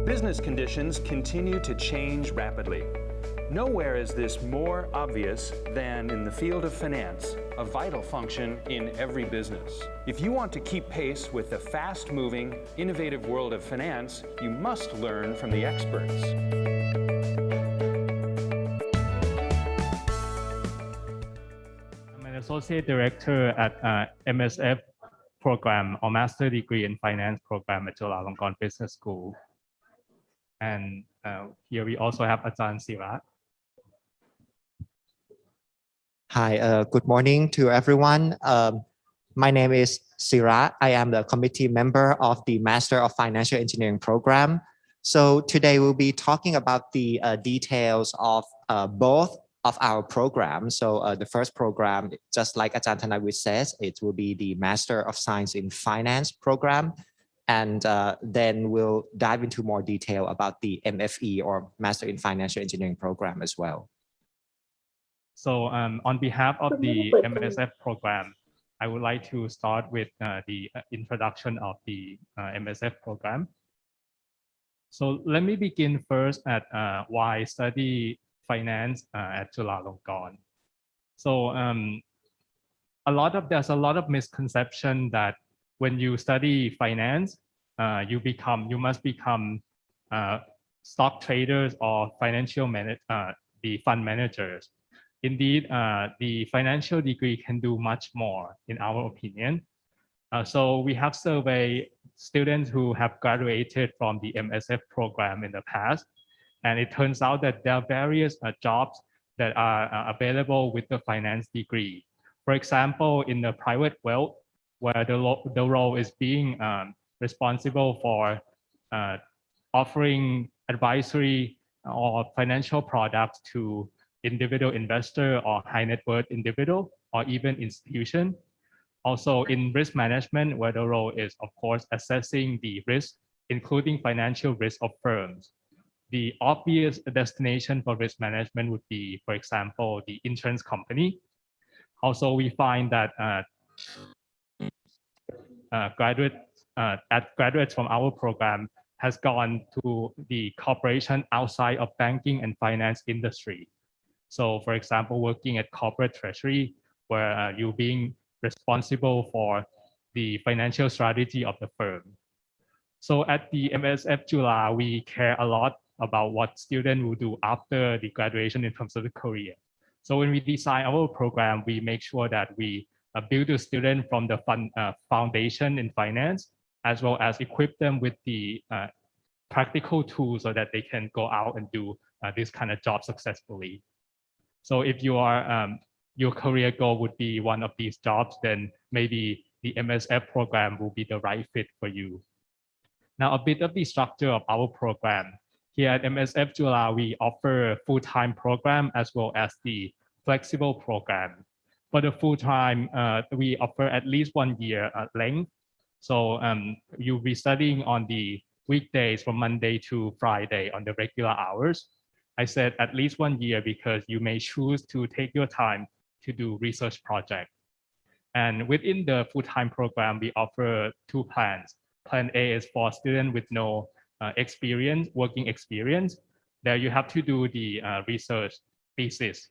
Business conditions continue to change rapidly. Nowhere is this more obvious than in the field of finance, a vital function in every business. If you want to keep pace with the fast-moving, innovative world of finance, you must learn from the experts. I'm an associate director at MSF program or master degree in finance program at Chulalongkorn Business School. And here we also have Ajahn Sira. Hi, good morning to everyone. My name is Sira. I am the committee member of the Master of Financial Engineering program. So today we'll be talking about the details of both of our programs. So the first program, just like Ajahn Thanawit says, it will be the Master of Science in Finance program. And then we'll dive into more detail about the MFE or Master in Financial Engineering program as well. So on behalf of the MSF program, I would like to start with the introduction of the MSF program. So let me begin first at why study finance at Chulalongkorn. So there's a lot of misconception that when you study finance, you must become stock traders or the fund managers. Indeed, the financial degree can do much more, in our opinion. So we have surveyed students who have graduated from the MSF program in the past, and it turns out that there are various jobs that are available with the finance degree. For example, in the private wealth, where the role is being responsible for offering advisory or financial products to individual investor or high net worth individual or even institution. Also in risk management, where the role is, of course, assessing the risk, including financial risk of firms. The obvious destination for risk management would be, for example, the insurance company. Also, we find that graduates from our program has gone to the corporation outside of banking and finance industry. So for example, working at corporate treasury, where you're being responsible for the financial strategy of the firm. So at the MSF Chula, we care a lot about what students will do after the graduation in terms of the career. So when we design our program, we make sure that we build the student from the foundation in finance, as well as equip them with the practical tools so that they can go out and do this kind of job successfully. So if you are, your career goal would be one of these jobs, then maybe the MSF program will be the right fit for you. Now, a bit of the structure of our program. Here at MSF Chula, we offer a full-time program as well as the flexible program. For the full-time, we offer at least 1 year length. So you'll be studying on the weekdays from Monday to Friday on the regular hours. I said at least 1 year because you may choose to take your time to do research project. And within the full-time program, we offer 2 plans. Plan A is for students with no working experience. There you have to do the research thesis.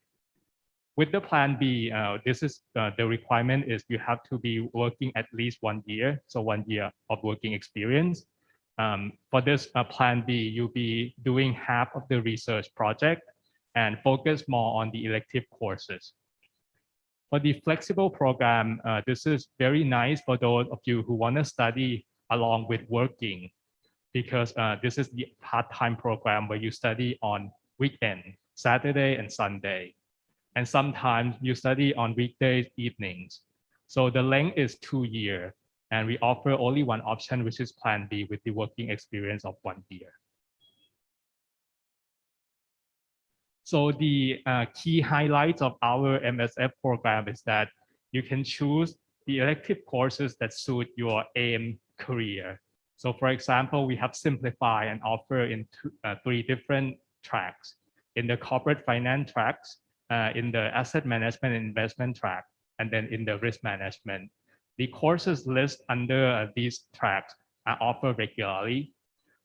With the plan B, the requirement is you have to be working at least 1 year, so 1 year of working experience. For this plan B, you'll be doing half of the research project and focus more on the elective courses. For the flexible program, this is very nice for those of you who want to study along with working, because this is the part-time program where you study on weekend, Saturday and Sunday. And sometimes you study on weekdays, evenings. So the length is 2 years. And we offer only one option, which is Plan B with the working experience of 1 year. So the key highlights of our MSF program is that you can choose the elective courses that suit your aim career. So for example, we have simplified and offer in 3 different tracks. In the corporate finance tracks, in the asset management and investment track, and then in the risk management. The courses listed under these tracks are offered regularly.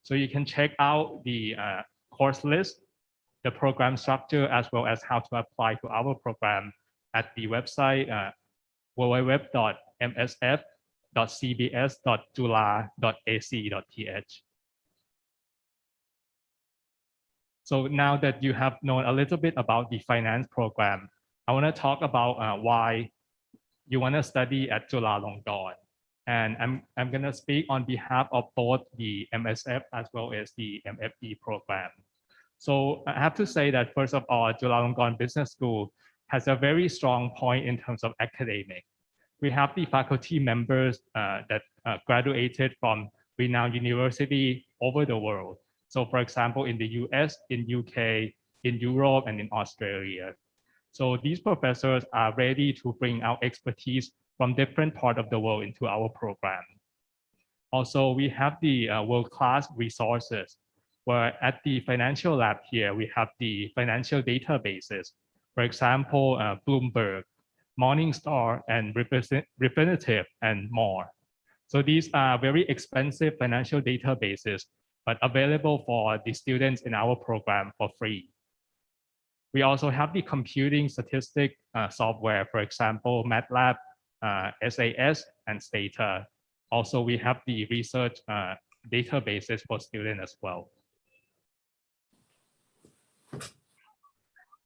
So you can check out the course list, the program structure, as well as how to apply to our program at the website www.msf.cbs.jula.ac.th. So now that you have known a little bit about the finance program, I want to talk about why you want to study at Chulalongkorn. And I'm going to speak on behalf of both the MSF as well as the MFE program. So I have to say that first of all, Chulalongkorn Business School has a very strong point in terms of academic. We have the faculty members that graduated from renowned university over the world. So for example, in the US, in UK, in Europe, and in Australia. So these professors are ready to bring our expertise from different parts of the world into our program. Also, we have the world-class resources, where at the financial lab here, we have the financial databases. For example, Bloomberg, Morningstar, and Refinitiv, and more. So these are very expensive financial databases, but available for the students in our program for free. We also have the computing statistic software, for example, MATLAB, SAS, and Stata. Also, we have the research databases for students as well.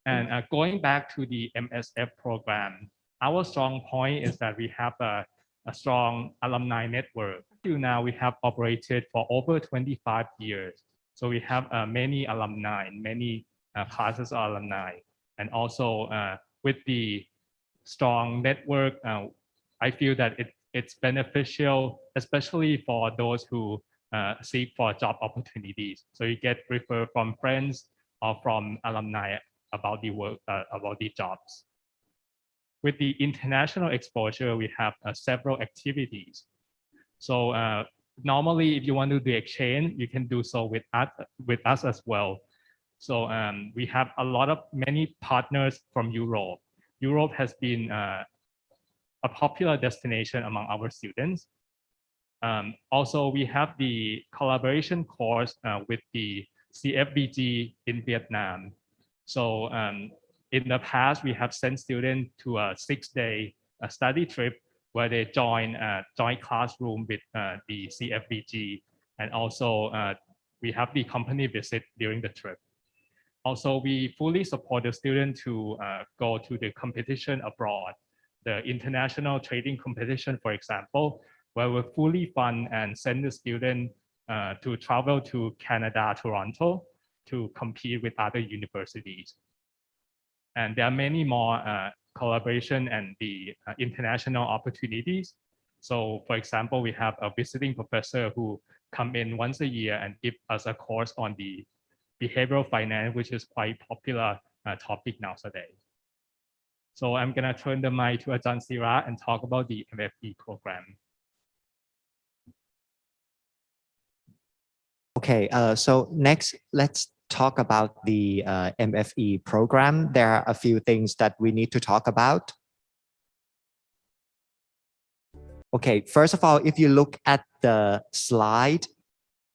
And going back to the MSF program, our strong point is that we have a strong alumni network. Till now, we have operated for over 25 years. So we have many alumni, many classes of alumni. And also with the strong network, I feel that it's beneficial, especially for those who seek for job opportunities. So you get referred from friends or from alumni about the work, about the jobs. With the international exposure, we have several activities. So normally, if you want to do the exchange, you can do so with us as well. So we have many partners from Europe. Europe has been a popular destination among our students. Also, we have the collaboration course with the CFBG in Vietnam. So in the past, we have sent students to a 6-day study trip where they join a joint classroom with the CFBG. And also we have the company visit during the trip. Also, we fully support the student to go to the competition abroad, the international trading competition, for example, where we fully fund and send the student to travel to Canada, Toronto, to compete with other universities. And there are many more collaboration and the international opportunities. So for example, we have a visiting professor who come in once a year and give us a course on the behavioral finance, which is quite popular topic nowadays. So I'm gonna turn the mic to Ajahn Sira and talk about the MFE program. Okay, so next, let's talk about the MFE program. There are a few things that we need to talk about. Okay, first of all, if you look at the slide,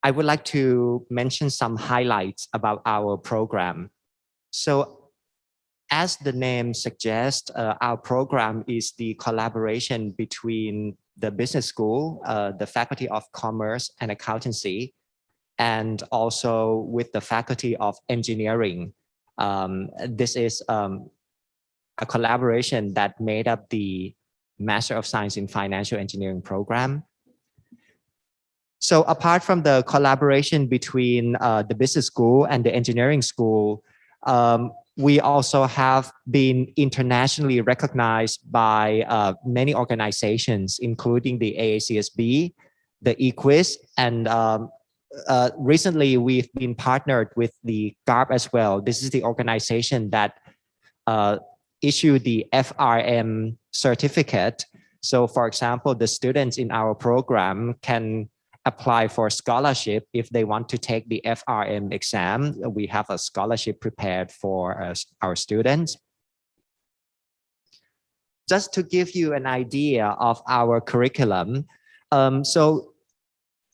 I would like to mention some highlights about our program. So as the name suggests, our program is the collaboration between the business school, the Faculty of Commerce and Accountancy, and also with the Faculty of Engineering. This is a collaboration that made up the Master of Science in Financial Engineering program. So apart from the collaboration between the business school and the engineering school, we also have been internationally recognized by many organizations, including the AACSB, the eQuiz, and recently we've been partnered with the GARP as well. This is the organization that issued the FRM certificate. So for example, the students in our program can apply for scholarship if they want to take the FRM exam. We have a scholarship prepared for our students. Just to give you an idea of our curriculum, so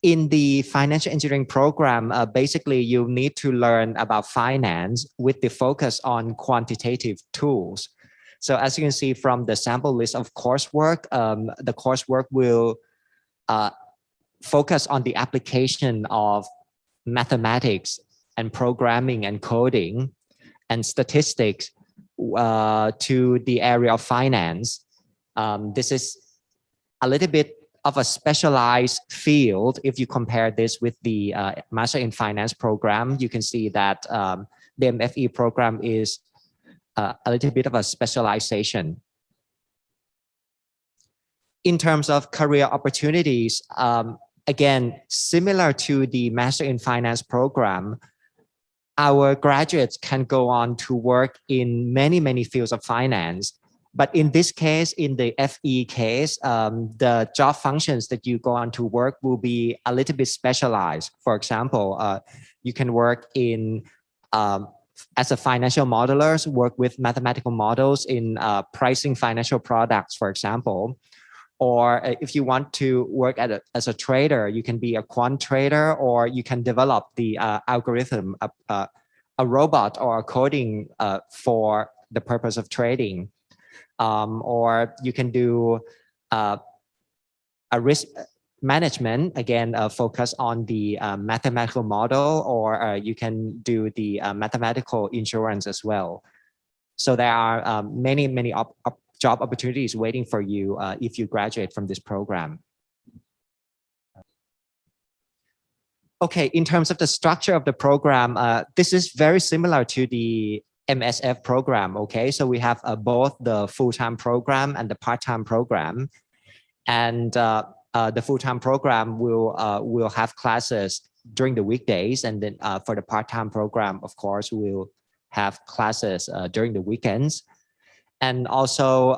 in the financial engineering program, basically you need to learn about finance with the focus on quantitative tools. So as you can see from the sample list of coursework, the coursework will focus on the application of mathematics and programming and coding and statistics to the area of finance. This is a little bit of a specialized field. If you compare this with the Master in Finance program, you can see that the MFE program is a little bit of a specialization. In terms of career opportunities, again, similar to the Master in Finance program, our graduates can go on to work in many fields of finance. But in this case, in the FE case, the job functions that you go on to work will be a little bit specialized. For example, you can work in as a financial modeler, work with mathematical models in pricing financial products, for example. Or if you want to work as a trader, you can be a quant trader, or you can develop the algorithm, a robot or a coding for the purpose of trading. Or you can do a risk management, again, focus on the mathematical model, or you can do the mathematical insurance as well. So there are many job opportunities waiting for you if you graduate from this program. Okay, in terms of the structure of the program, this is very similar to the MSF program. Okay, so we have both the full-time program and the part-time program, and the full-time program will have classes during the weekdays, and then for the part-time program, of course, we'll have classes during the weekends. And also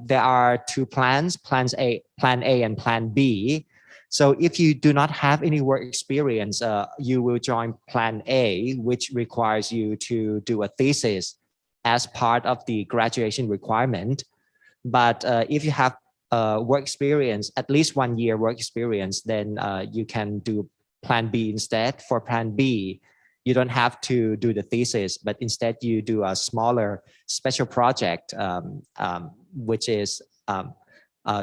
there are two plans, Plan A and Plan B. So if you do not have any work experience, you will join Plan A, which requires you to do a thesis as part of the graduation requirement. But if you have work experience, at least 1 year work experience, then you can do Plan B instead. For Plan B, you don't have to do the thesis, but instead you do a smaller special project, which is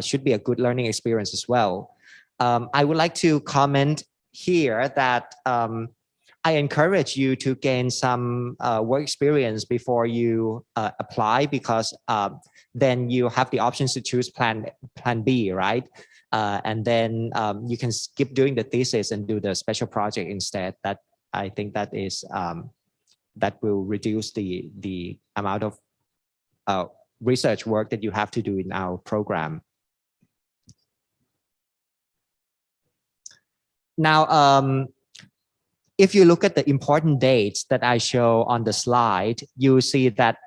should be a good learning experience as well. I would like to comment here that I encourage you to gain some work experience before you apply, because then you have the options to choose Plan B, right? And then you can skip doing the thesis and do the special project instead. That I think that is that will reduce the amount of research work that you have to do in our program. Now, if you look at the important dates that I show on the slide, you see that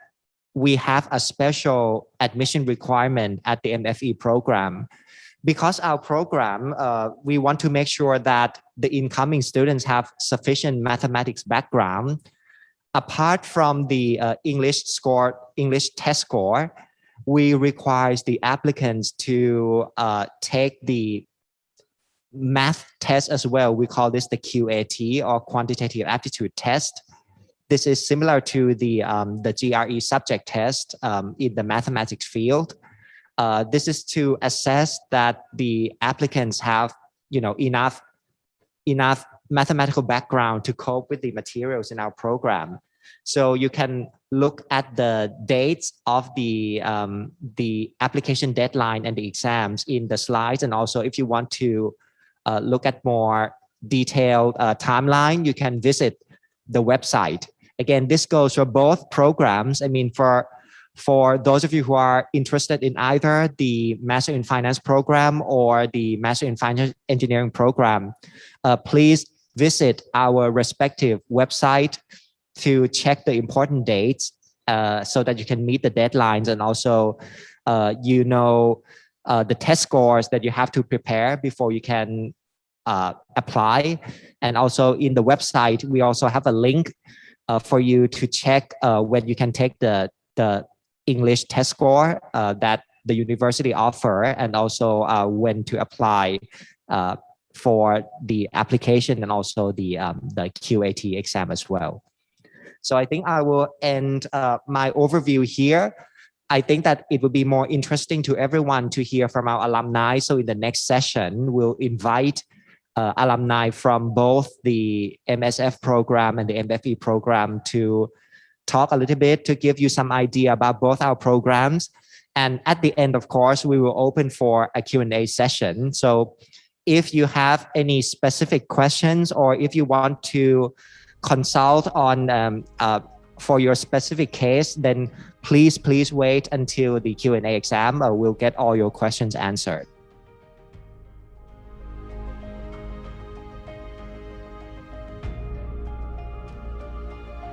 we have a special admission requirement at the MFE program. Because our program, we want to make sure that the incoming students have sufficient mathematics background. Apart from the English test score, we require the applicants to take the math test as well. We call this the QAT, or quantitative aptitude test. This is similar to the GRE subject test in the mathematics field. This is to assess that the applicants have, enough mathematical background to cope with the materials in our program. So you can look at the dates of the application deadline and the exams in the slides, and also if you want to look at more detailed timeline, you can visit the website. Again, this goes for both programs. I mean, for those of you who are interested in either the Master in Finance program or the Master in Financial Engineering program, please visit our respective website to check the important dates so that you can meet the deadlines, and also the test scores that you have to prepare before you can apply. And also in the website, we also have a link for you to check when you can take the English test score that the university offer, and also when to apply for the application and also the QAT exam as well. So I think I will end my overview here. I think that it would be more interesting to everyone to hear from our alumni. So in the next session, we'll invite alumni from both the MSF program and the MFE program to talk a little bit, to give you some idea about both our programs. And at the end, of course, we will open for a Q&A session. So if you have any specific questions, or if you want to consult on for your specific case, then please wait until the Q&A exam. We'll get all your questions answered.